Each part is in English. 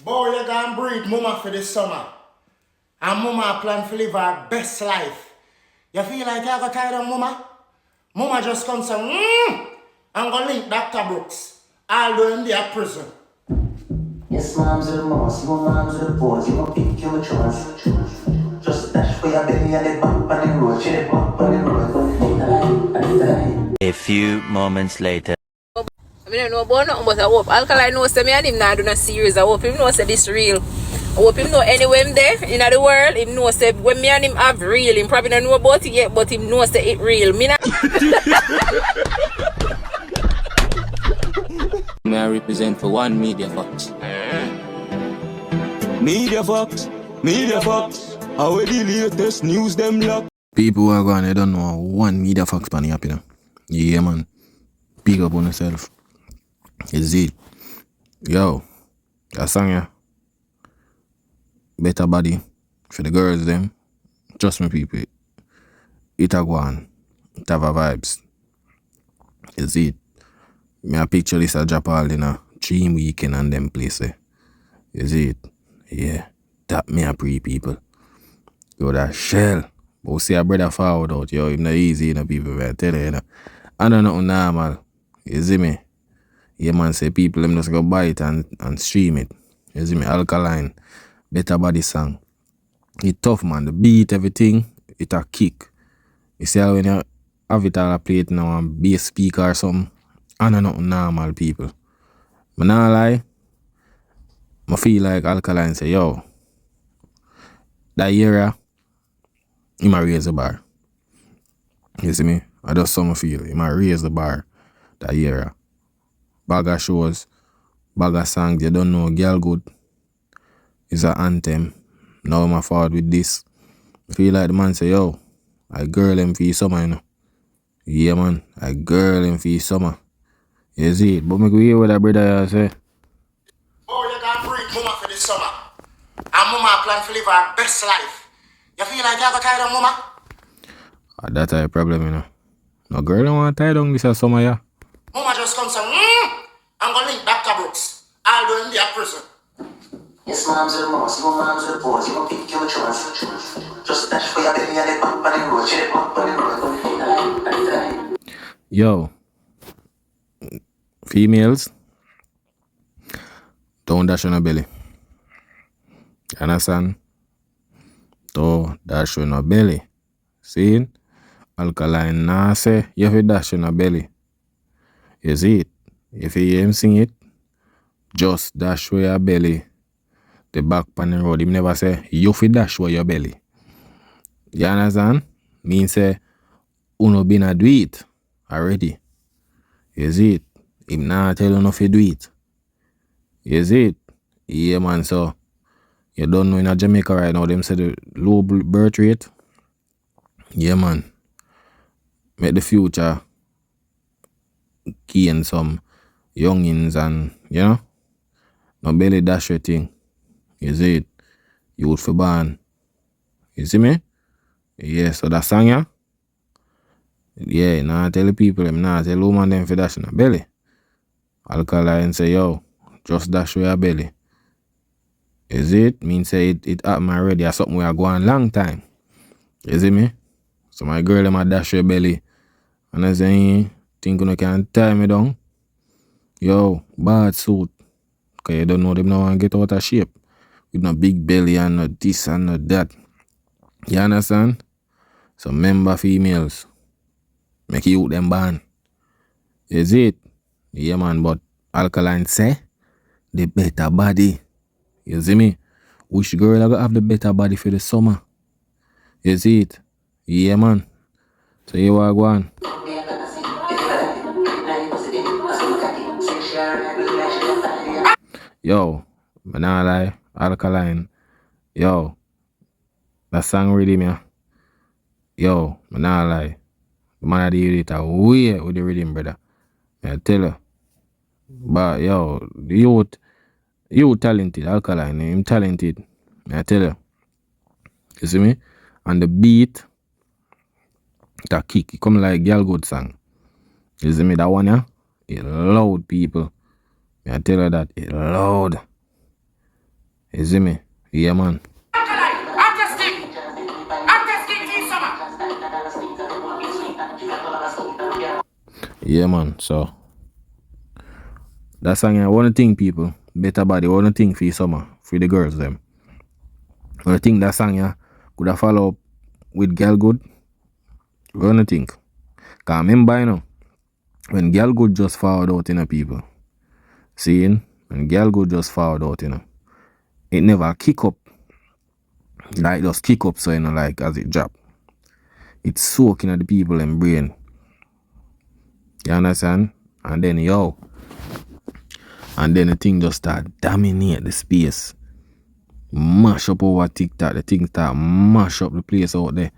Boy, you gonna breed mama for this summer. And mama plan to live her best life. You feel like you got tired of mama? Mama just come say, I'm gonna link Dr. Brooks. Although in their prison. Yes, mom's the boss, you mom's the boss, you want pick your choice. Just dash for your belly and the bump on the road, she the bump on the road. A few moments later. I don't know about nothing, but I hope Alkaline knows me and him now do not series. I hope him knows this real. I hope him know anywhere him there in the world, him knows that when me and him have real, him probably don't know about it yet, but him knows that it real. Me not May I represent for one Media Fox. Media Fox, Media Fox. How the latest news them lock. People who are going, they don't know one Media Fox pan up, you know. Yeah, man. Big up on yourself. Is it? Yo, that song, yeah. Better body for the girls, them. Trust me, people. It a go on. It have a vibes. Is it? Me a picture this a drop all in a dream weekend and them place. Is it? Yeah. That me a pre people. Yo, that shell. But we see a brother forward out. Yo, it's not easy, you know, people. I tell you, you know. I don't know normal. You see me? Yeah, man, say people, them just go buy it and stream it. You see me? Alkaline. Better body song. It tough, man. The beat, everything, it a kick. You see how when you have it all a play it now and bass speaker or something, I don't know normal people. But not lie, I feel like Alkaline say, yo, that era, he might raise the bar. You see me? I just some feel. He might raise the bar that era. Bag of shows, bag of songs, you don't know, Girl Good is an anthem. Now I'm forward with this. I feel like the man say, yo, I girl him for your summer, you know. Yeah, man, I girl him for your summer. You see it? But me go hear what that brother say. Boy, you gonna breed mama for this summer. And mama plan to live her best life. You feel like you got tired of mama? That's a problem, you know. No girl don't want to tie down this summer, yeah. Mama just come say, I'm gonna link Dr. Brooks. Although in their prison. Yes, mom's the boss, you mom's the boss, you want pick your choice. Just dash for your belly and the bump on the road, she the bump on the road. Yo, females, don't dash on a belly. You understand? Don't dash on a belly. See? Alkaline nah say you have to dash on a belly. You see it? If you hear him sing it, just dash with your belly. The back pan the road, him never say you fi dash with your belly. You understand? Mean say uno been a do it already. You see it? Him nah tell you no fi do it. You see it? Yeah, man, so you don't know in Jamaica right now, them say the low birth rate. Yeah, man. Make the future gain some youngins and, you know, no belly dash your thing. You see it? You would for born. You see me? Yeah, so that song, yeah? Yeah, now tell the people, them now tell woman them for dash in the belly. Alkaline say, yo, just dash with your belly. Is it? Mean say it happened already or something we are going long time. You see me? So my girl them a dash your belly. And I say, think you can tie me down? Yo, bad suit. Cause you don't know them now and get out of shape. With no big belly and no this and no that. You understand? So remember females. Make you them ban. Is it? Yeah, man, but Alkaline say the better body. You see me? Which girl I gotta have the better body for the summer? You see it? Yeah, man. So you are going. Yo, man, I lie. Alkaline. Yo, that song ready, me. Yo, man, I lie. The man of the unit are way with the rhythm, brother. I tell you. But yo, the youth talented, Alkaline, him talented. I tell you. You see me? And the beat, that kick, it come like Girl Good song. You see me, that one, yeah? It loud, people. I tell you that, it loud. You see me? Yeah, man. Yeah, man. So that song, I want to think, people. Better body, want to think for your summer, for the girls, them. I think that song, yeah, could have follow up with Girl Good. What do you think? Because remember, you know, when Girl Good just forward out, you know, people. Seeing? When Girl Good just forward out, you know, it never kick up. Like, just kick up, so, you know, like, as it drop. It's soaking at the people in brain. You understand? And then, and then the thing just start dominate the space. Mash up over TikTok. The thing start mash up the place out there.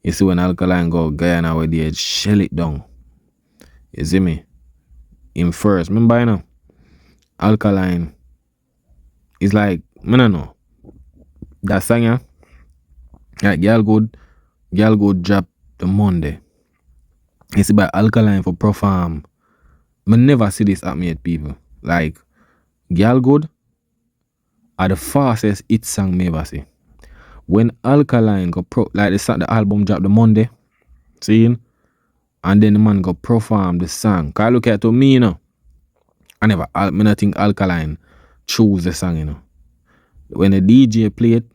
You see when Alkaline go Guyana where they shell it down. You see me? In first. Remember, you know? Alkaline is like, I don't know. That song, yeah? Like, Girl Good drop the Monday. You see, by Alkaline for perform. I never see this happen yet, people. Like, Girl Good are the fastest hit song me ever see. When Alkaline go the album drop the Monday, seeing, and then the man go perform the song. Cause I look at to me, you know, I not think Alkaline choose the song, you know. When the DJ play it,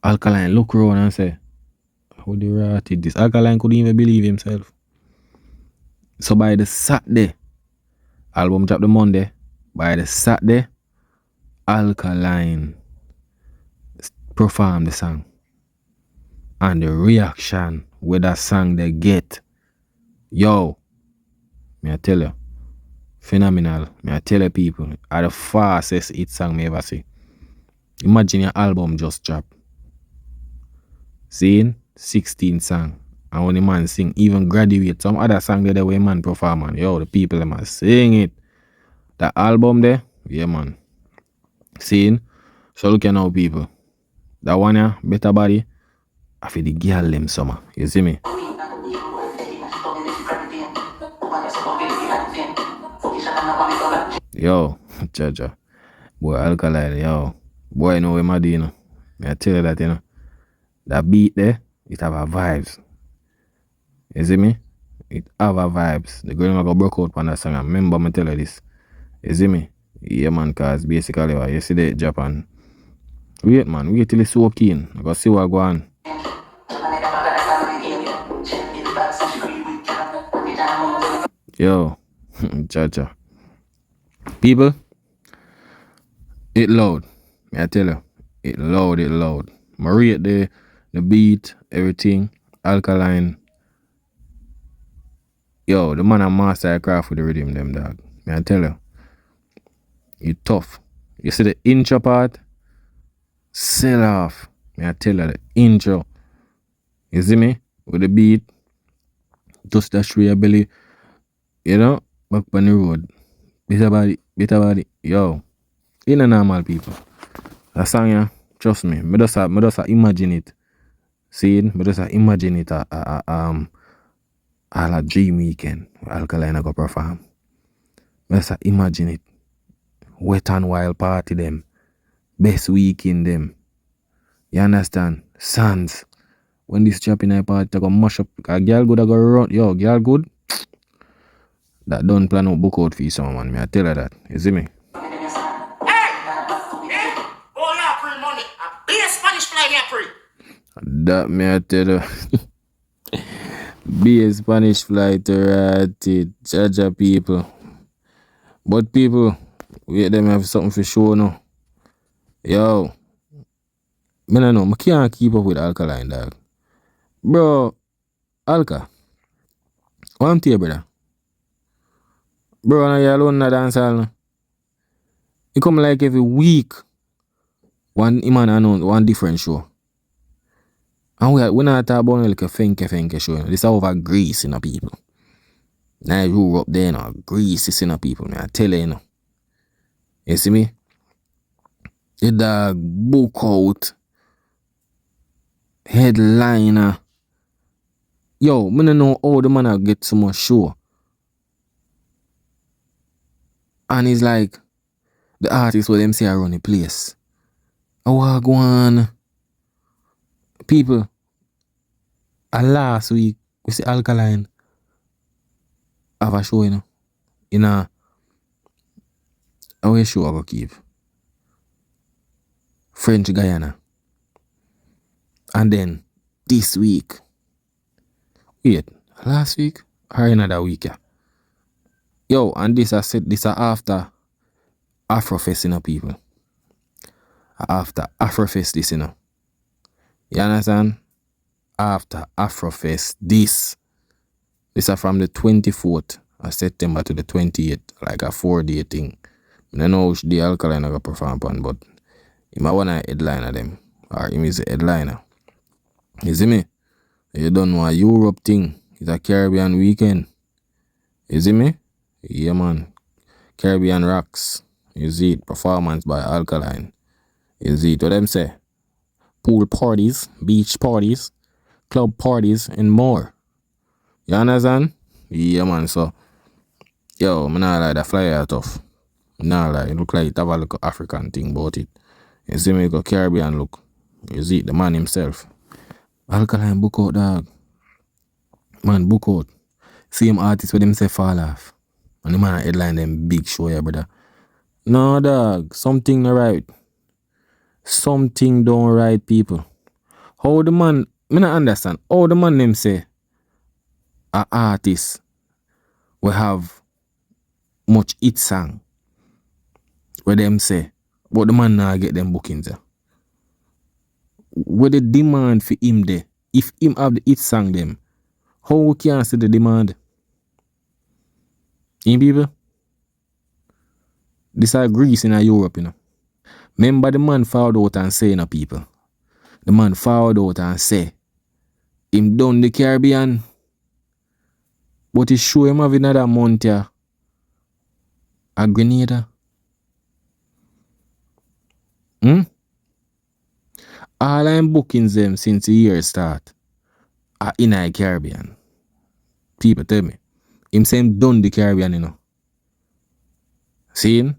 Alkaline look around and say, how the rat did this? Alkaline couldn't even believe himself. So by the Saturday, album drop the Monday, by the Saturday, Alkaline perform the song. And the reaction with that song they get, me I tell you, phenomenal. Me I tell you people, are the fastest hit song me ever see. Imagine your album just drop. Seeing 16 song. And when the man sing, even Graduate, some other song there the way man perform, man. The people them sing it. The album there, yeah man. Seeing? So look at now people. That one yeah, better body. I feel the girl them summer. You see me? Jaja. Boy, Alkaline, boy, you know what I do, you know. I tell you that, you know. That beat there, it have a vibes. You see me? It have a vibes. The girl go broke out on that song. I remember me tell you this. You see me? Yeah, man, cause basically, you see the Japan. Wait, man, wait till it's so keen. I go see what go on. Jaja. People, it loud. I tell you, it loud. I rate the beat, everything, Alkaline. The man a master craft with the rhythm, them dog. I tell you, it tough. You see the intro part, sell off. I tell you, the intro. You see me? With the beat, just dash through your belly, back on the road. Better body. In a normal people. That song, yeah, trust me. Me just imagine it. See it? Me just imagine it all a dream weekend. Alkaline go perform. Me just imagine it. Wet and wild party them. Best weekend them. You understand? Sands. When this chop in a party, I go mash up. A girl good, I go run. Girl good. That don't plan no book out for you, someone. Me I tell her that. You see me? That me I tell her. Be a Spanish fly to rat it. Jaja people. But people, wait them have something for sure now. Me no know. I can't keep up with Alkaline, dog. Bro, Alka. What I'm telling you, brother? Bro, now you alone in the dancehall. You come like every week. One different show. And we not talk about like a fenke show. This is over Greece in the people. Now you up there, Greece is in the people. I tell you, You see me? The dog book out. Headliner. I don't know how the man get so much show. And it's like the artists what them say run the place. Oh, go on. People, last week, we see Alkaline have a show, in a show I go keep. French Guyana. And then this week, wait, last week or another week, yeah. Yo, and this I said this are after Afrofest, people. After Afrofest this, You understand? After Afrofest this are from the 24th of September to the 28th, like a 4-day thing. I don't know which the Alkaline I go perform on, but he might want a headliner them. Or he is a headliner. You see me? You don't know a Europe thing. It's a Caribbean weekend. You see me? Yeah, man. Caribbean Rocks. You see it. Performance by Alkaline. You see it. What them say? Pool parties, beach parties, club parties, and more. You understand? Yeah, man. So, yo, I'm not like the flyer tough. Nah, like, it look like it have a look African thing about it. You see me? Go Caribbean look. You see it. The man himself. Alkaline book out, dog. Man, book out. See him artists with them say fall off. And the man headline them big show, yeah, brother. No, dog. Something not right. Something don't right, people. How the man, me not understand. How the man them say a artist will have much hit song where them say, but the man now get them bookings there. Where the demand for him there, if him have the hit song them, how we can see the demand? In people? This are Greece in Europe, Remember the man forward out and say, people. The man forward out and say, him done the Caribbean, but he show him have another month here, a Grenada. All I'm bookings them since the year start are in the Caribbean. People tell me. Him say him done the Caribbean, See him?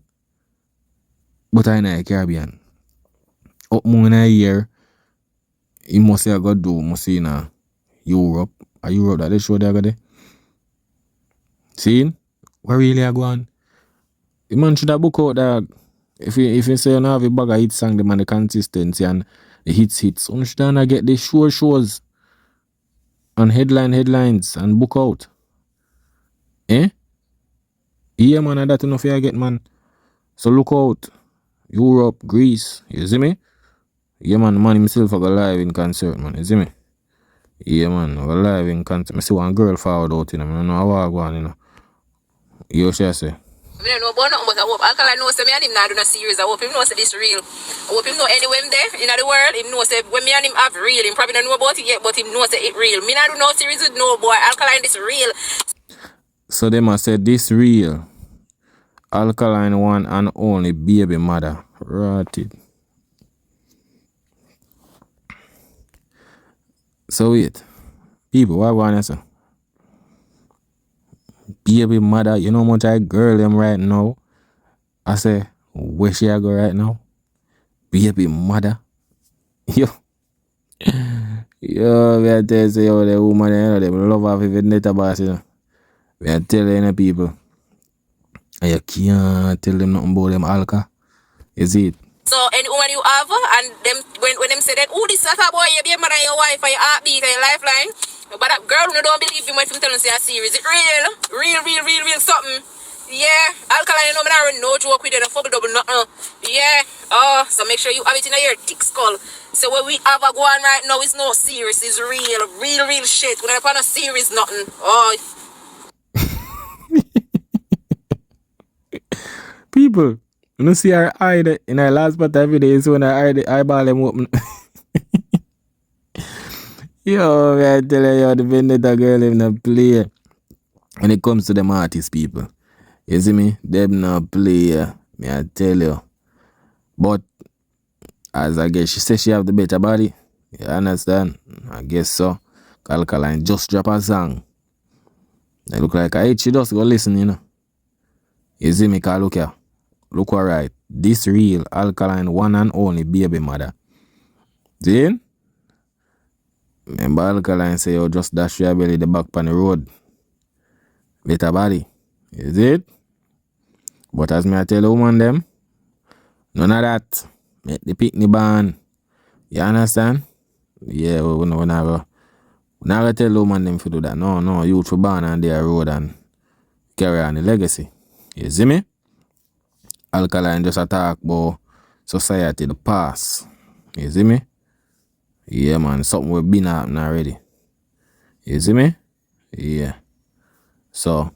But I in the Caribbean. Up more in a year, he must say I got do, must see in Europe. A Europe that they show there, there. See him? Where really I go on? The man should have book out that. If you say you have a bag of hit song, the man the consistency and the hits, you should not get the shows and headlines and book out. Eh? Yeah, man, that enough you get, man. So look out. Europe, Greece, you see me? Yeah, man, the man himself I go live in concert, man, you see me? Yeah, man, I go live in concert. I see one girl forward out, I don't know how I go on, You what she say? I don't know about nothing, but I hope Alkaline knows me and him now do a series. I hope him knows this real. I hope him know anywhere him there in the world. Him knows when me and him have real. Him probably don't know about it yet, but him knows it real. Me not do no series with no boy. Alkaline this real. So them I said this real. Alkaline one and only baby mother. Rotted. So wait. People, what want to say? Baby mother, you know how much I girl them right now? I say, where she I go right now? Baby mother. Yo. Yo, we are telling you, the woman, they love her if it's not a boss, We are telling people. And you can't tell them nothing about them alka. Is it? So any woman you have and them when them say that, oh, this is a boy, you be a mother, your wife, and your heartbeat, and your lifeline. But that girl who don't believe him when him tell them say a series. It real something. Yeah, Alkaline, no, I don't no joke with you, no fuck double nothing. Yeah, so make sure you have it in your thick skull. So what we have a go on right now is no series, it's real shit. We're not upon a series, nothing. Oh. People, you know see her eye in her last part every day, so when her eye, the eyeball them open. Yo, I tell you, the vendetta girl in the play. When it comes to them artists, people. You see me? Them not play, me I tell you. But, as I guess she said she have the better body. You understand? I guess so. Alkaline just drop a song. They look like she just go listen, You see me, cause look here. Look alright. This real Alkaline one and only baby mother. See? Remember Alkaline say, yo, just dash your belly the back on the road. Better body. Is it? But as me I tell the woman them, none of that. Make the picnic ban. You understand? Yeah, we not gonna tell the woman them to do that. No, youth for ban on their road and carry on the legacy. You see me? Alkaline just attack about society, the past. You see me? Yeah, man, something we've been happening already. You see me? Yeah. So,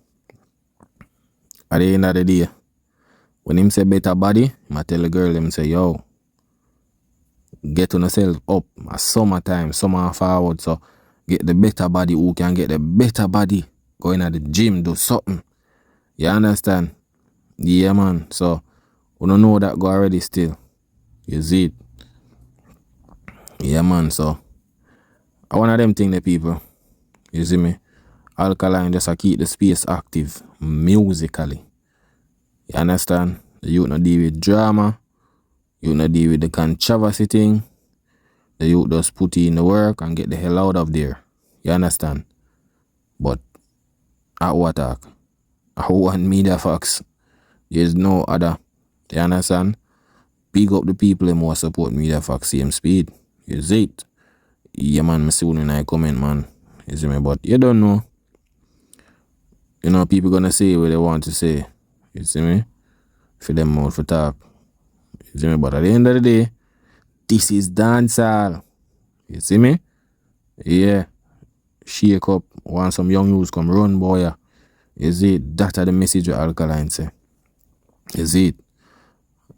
at the end of the day, when him say better body, I tell the girl, him say, yo, get on yourself up. A summertime, summer forward, so get the better body. Who can get the better body? Going at the gym, do something. You understand? Yeah, man. So, we don't know that go already still. You see it? Yeah, man. So, I one of them thing the people. You see me? Alkaline just to keep the space active musically. You understand? The youth not deal with drama. You not deal with the controversy thing. The youth just put in the work and get the hell out of there. You understand? But at what talk? I want media facts. There's no other. You understand? Big up the people who more support media facts same speed. You see it? Yeah, man, I see when I comment, man. You see me? But you don't know. You know, people gonna say what they want to say. You see me? For them mouth for talk. You see me? But at the end of the day, this is dancehall. You see me? Yeah. Shake up. Want some young youths come run, boy. Yeah. You see it? That's the message with Alkaline say. You see it?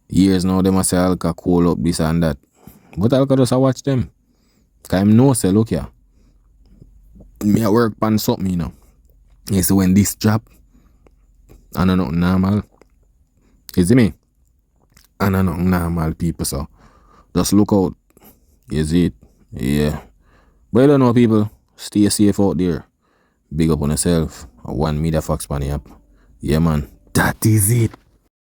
Years now, they must say Alka call up this and that. But Alka just watch them. Because I know, say, look here. Me at work on something, you know. You see when this drop, I know nothing normal. You see me? I know nothing normal, people, so just look out. You see it? Yeah. But you don't know, people. Stay safe out there. Big up on yourself. One media fox money up. Yeah, man. That is it.